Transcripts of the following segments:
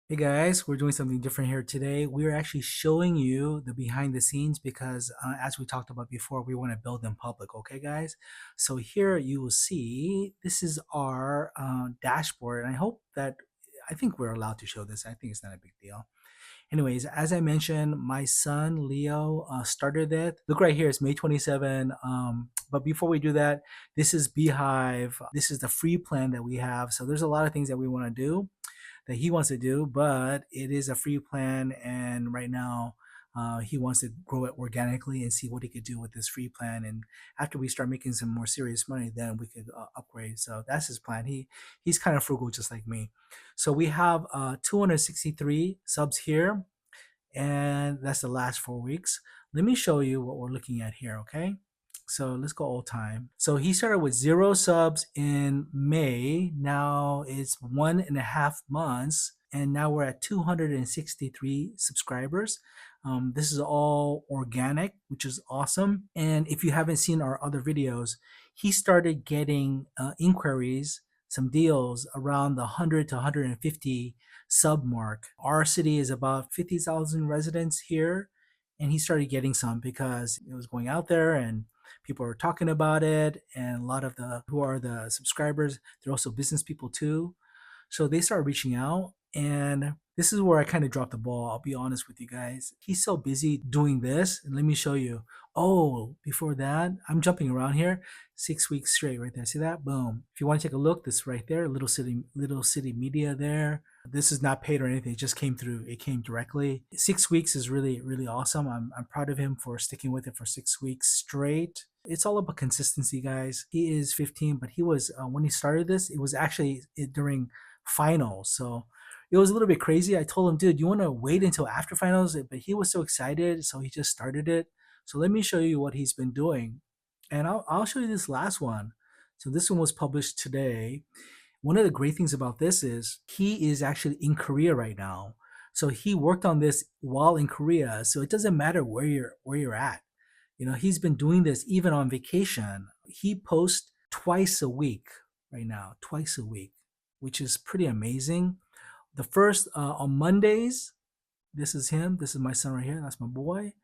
Hey guys, we're doing something different here today. We're actually showing you the behind the scenes because, as we talked about before, we want to build in public. Okay, guys? So here you will see this is our dashboard, and I think we're allowed to show this. I think it's not a big deal. Anyways, as I mentioned, my son Leo started it. Look right here, it's May 27. But before we do that, this is Beehive. This is the free plan that we have. So there's a lot of things that we want to do that he wants to do, but it is a free plan. And right now, he wants to grow it organically and see what he could do with this free plan. And after we start making some more serious money, then we could upgrade. So that's his plan. He's kind of frugal, just like me. So we have 263 subs here, and that's the last 4 weeks. Let me show you what we're looking at here, okay? So let's go all time. So he started with 0 subs in May. Now it's 1.5 months, and now we're at 263 subscribers. This is all organic, which is awesome. And if you haven't seen our other videos, he started getting inquiries, some deals around the 100 to 150 sub mark. Our city is about 50,000 residents here, and he started getting some because it was going out there and people are talking about it. And a lot of the who are the subscribers, they're also business people too. So they started reaching out, and this is where I kind of dropped the ball. I'll be honest with you guys. He's so busy doing this. And let me show you. Oh, before that, I'm jumping around here. 6 weeks straight right there. See that? Boom. If you want to take a look, this right there, Little City Media there. This is not paid or anything. It just came through. It came directly. 6 weeks is really, really awesome. I'm proud of him for sticking with it for 6 weeks straight. It's all about consistency, guys. He is 15, but he was, when he started this, it was actually during finals. So it was a little bit crazy. I told him, dude, you want to wait until after finals? But he was so excited. So he just started it. So let me show you what he's been doing. And I'll show you this last one. So this one was published today. One of the great things about this is he is actually in Korea right now. So he worked on this while in Korea. So it doesn't matter where you're at. You know, he's been doing this even on vacation. He posts twice a week right now, twice a week, which is pretty amazing. The first on Mondays, this is him. This is my son right here. That's my boy.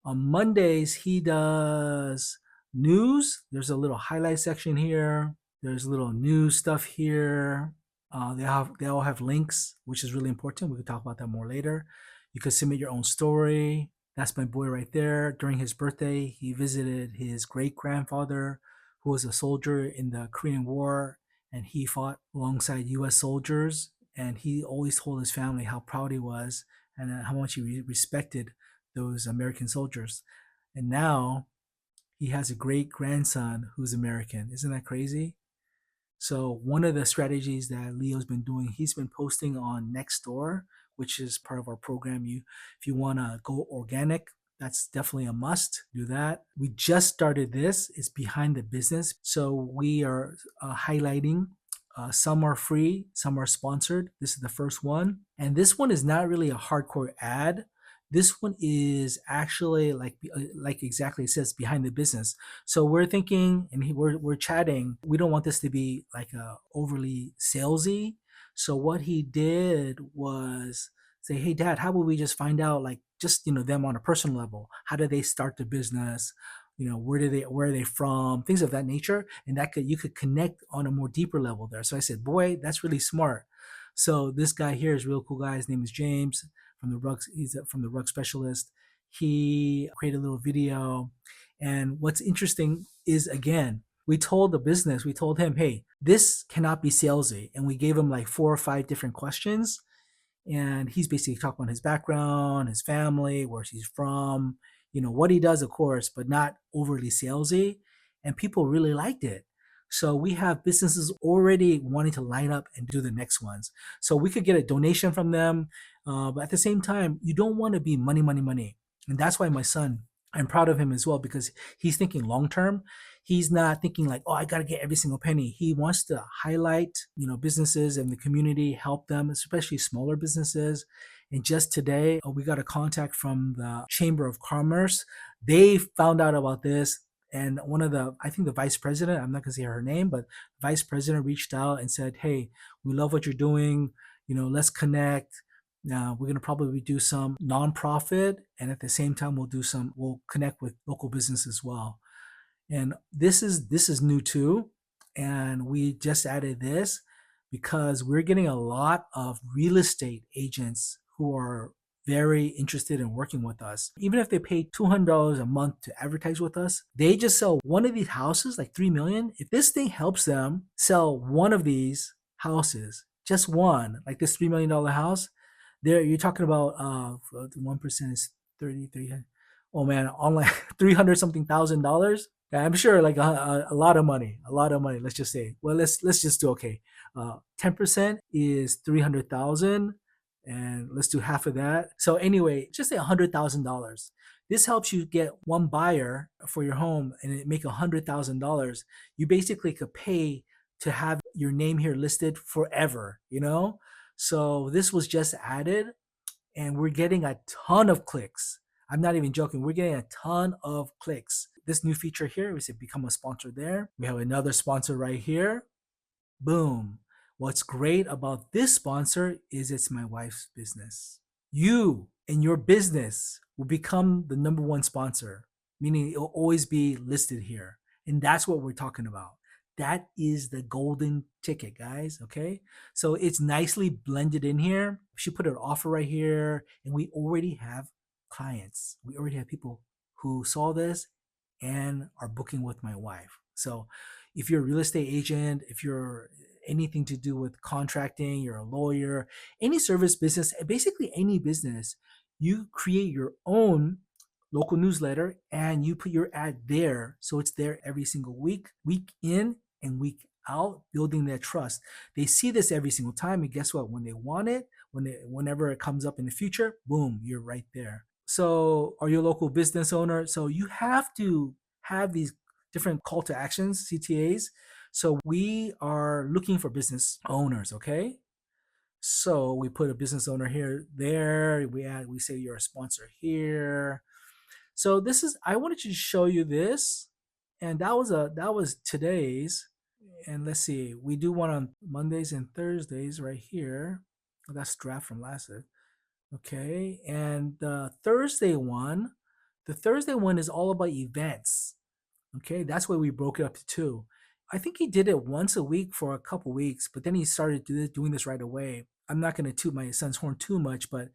On Mondays, he does news. There's a little highlight section here. There's a little news stuff here. They all have links, which is really important. We could talk about that more later. You could submit your own story. That's my boy right there. During his birthday, he visited his great grandfather, who was a soldier in the Korean War, and he fought alongside U.S. soldiers. And he always told his family how proud he was and how much he respected those American soldiers. And now he has a great grandson who's American. Isn't that crazy? So one of the strategies that Leo's been doing, he's been posting on Nextdoor, which is part of our program. If you want to go organic, that's definitely a must. Do that. We just started this. It's behind the business. So we are highlighting. Some are free, some are sponsored. This is the first one. And this one is not really a hardcore ad. This one is actually like exactly it says behind the business. So we're thinking, and we're chatting. We don't want this to be like a overly salesy. So what he did was say, "Hey, Dad, how about we just find out, like, just them on a personal level? How did they start the business? Where are they from? Things of that nature, and that you could connect on a more deeper level there." So I said, "Boy, that's really smart." So this guy here is a real cool guy. His name is James from the rugs. He's from the rug specialist. He created a little video, and what's interesting is, again, we told the business, we told him, hey, this cannot be salesy, and we gave him like 4 or 5 different questions, and he's basically talking about his background, his family, where he's from, what he does, of course, but not overly salesy, and people really liked it. So we have businesses already wanting to line up and do the next ones. So we could get a donation from them, but at the same time, you don't want to be money, money, money. And that's why my son, I'm proud of him as well, because he's thinking long term. He's not thinking like, oh, I got to get every single penny. He wants to highlight, businesses in the community, help them, especially smaller businesses. And just today, we got a contact from the Chamber of Commerce. They found out about this. And I think the vice president, I'm not going to say her name, but vice president reached out and said, hey, we love what you're doing. Let's connect. Now we're gonna probably do some nonprofit, and at the same time we'll connect with local business as well. And this is new too, and we just added this because we're getting a lot of real estate agents who are very interested in working with us. Even if they pay $200 a month to advertise with us, they just sell one of these houses like 3 million. If this thing helps them sell one of these houses, just one, like this $3 million house, there you're talking about 1% is 33. Oh man, on like 300 something thousand dollars. Yeah, I'm sure like a lot of money, a lot of money. Let's just say, well, let's just do okay. 10% is 300,000, and let's do half of that. So anyway, just say $100,000. This helps you get one buyer for your home, and it make $100,000. You basically could pay to have your name here listed forever. So this was just added, and we're getting a ton of clicks. I'm not even joking. We're getting a ton of clicks. This new feature here, we said become a sponsor there. We have another sponsor right here. Boom. What's great about this sponsor is it's my wife's business. You and your business will become the number one sponsor, meaning it'll always be listed here. And that's what we're talking about. That is the golden ticket, guys. Okay. So it's nicely blended in here. She put an offer right here, and we already have clients. We already have people who saw this and are booking with my wife. So if you're a real estate agent, if you're anything to do with contracting, you're a lawyer, any service business, basically any business, you create your own local newsletter and you put your ad there. So it's there every single week in and week out, building their trust. They see this every single time. And guess what? When they want it, whenever it comes up in the future, boom, you're right there. So are you a local business owner? So you have to have these different call to actions, CTAs. So we are looking for business owners, okay? So we put a business owner here, there. We say you're a sponsor here. So this is I wanted to show you this, and that was today's. And let's see, we do one on Mondays and Thursdays right here. Oh, that's draft from last week. Okay, and the Thursday one is all about events. Okay, that's why we broke it up to two. I think he did it once a week for a couple weeks, but then he started doing this right away. I'm not going to toot my son's horn too much, but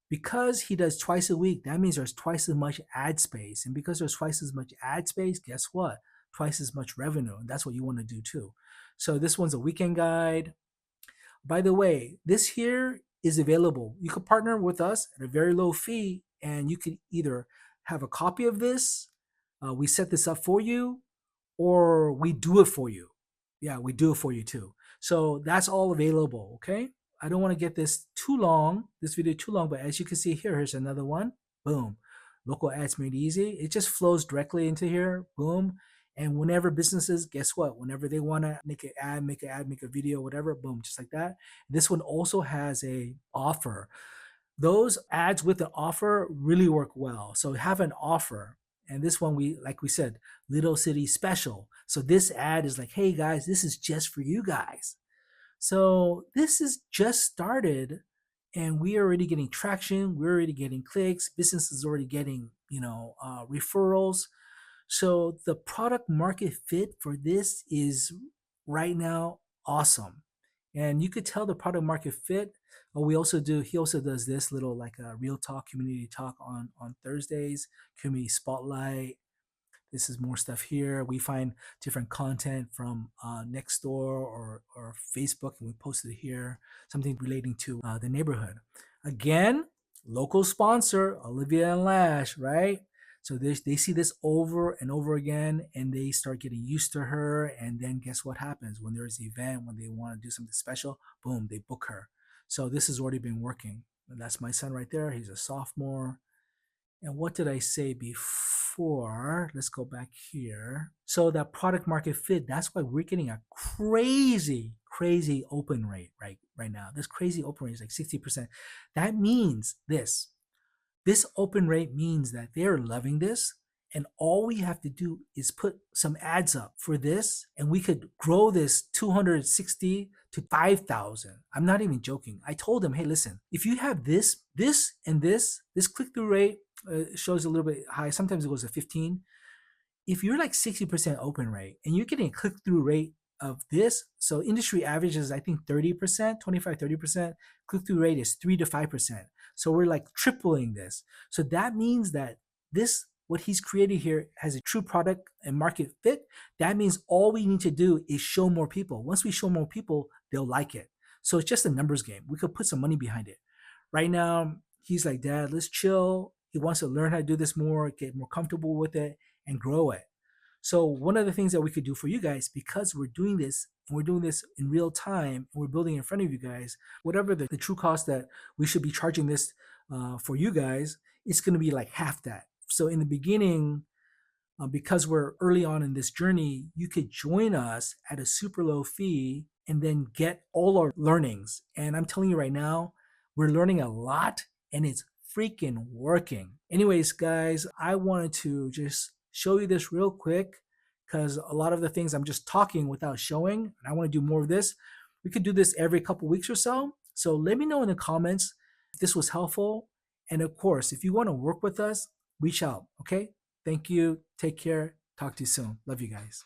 because he does twice a week, that means there's twice as much ad space. And because there's twice as much ad space, guess what? Twice as much revenue. And that's what you want to do too. So this one's a weekend guide. By the way, this here is available. You could partner with us at a very low fee, and you could either have a copy of this, we set this up for you, or we do it for you. Yeah, we do it for you too. So that's all available, okay? I don't want to get this video too long, but as you can see here, here's another one. Boom. Local ads made easy. It just flows directly into here. Boom. And whenever businesses, guess what? Whenever they want to make an ad, make a video, whatever, boom, just like that. This one also has a offer. Those ads with the offer really work well. So have an offer. And this one, like we said, Little City Special. So this ad is like, hey guys, this is just for you guys. So this is just started, and we are already getting traction. We're already getting clicks. Business is already getting, referrals. So the product market fit for this is right now awesome. And you could tell the product market fit. He also does this little like a real talk, community talk on Thursdays, community spotlight. This is more stuff here. We find different content from Nextdoor or Facebook, and we posted it here, something relating to the neighborhood. Again, local sponsor, Olivia and Lash, right? So they see this over and over again, and they start getting used to her. And then guess what happens? When there's an event, when they want to do something special, boom, they book her. So this has already been working. And that's my son right there. He's a sophomore. And what did I say before? Let's go back here. So that product market fit, that's why we're getting a crazy, crazy open rate right now. This crazy open rate is like 60%. That means this open rate means that they're loving this, And all we have to do is put some ads up for this, and we could grow this 260 to 5,000. I'm not even joking. I told them, hey, listen, if you have and this click through rate shows a little bit high. Sometimes it goes to 15. If you're like 60% open rate and you're getting a click through rate of this, so industry average is I think 30%, 25, 30%. Click through rate is 3 to 5%. So we're like tripling this. So that means that this, what he's created here, has a true product and market fit. That means all we need to do is show more people. Once we show more people, they'll like it. So it's just a numbers game. We could put some money behind it. Right now, he's like, Dad, let's chill. He wants to learn how to do this more, get more comfortable with it, and grow it. So one of the things that we could do for you guys, because we're doing this and we're doing this in real time and we're building in front of you guys, whatever the true cost that we should be charging this for you guys, it's going to be like half that. So in the beginning, because we're early on in this journey, you could join us at a super low fee and then get all our learnings. And I'm telling you right now, we're learning a lot and it's freaking working. Anyways, guys, I wanted to just show you this real quick because a lot of the things I'm just talking without showing, and I want to do more of this. We could do this every couple weeks or so. So let me know in the comments if this was helpful. And of course, if you want to work with us, reach out. Okay. Thank you. Take care. Talk to you soon. Love you guys.